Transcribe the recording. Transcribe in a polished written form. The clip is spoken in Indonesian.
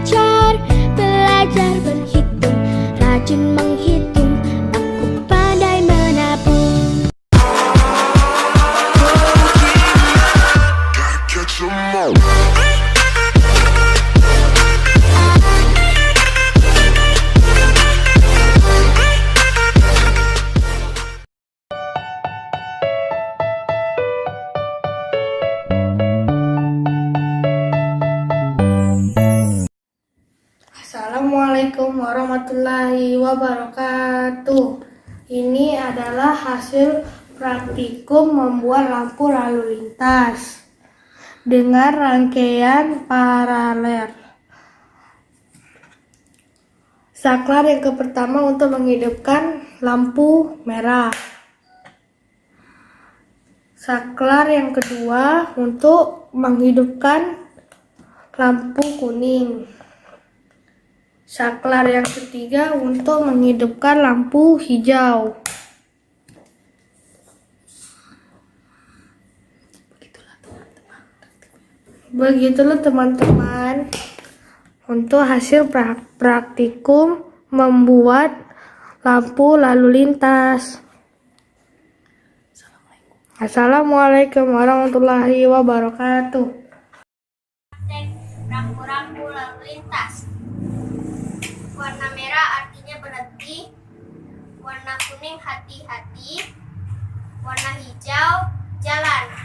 belajar, belajar berhitung, rajin menghitung, aku pandai menabung. Assalamualaikum warahmatullahi wabarakatuh. Ini adalah hasil praktikum membuat lampu lalu lintas dengan rangkaian paralel. Saklar yang pertama untuk menghidupkan lampu merah. Saklar yang kedua untuk menghidupkan lampu kuning. Saklar yang ketiga untuk menghidupkan lampu hijau. Begitulah teman-teman untuk hasil praktikum membuat lampu lalu lintas. Assalamualaikum warahmatullahi wabarakatuh. Rambu-rambu lalu lintas. Warna merah artinya berhenti, warna kuning hati-hati, warna hijau jalan.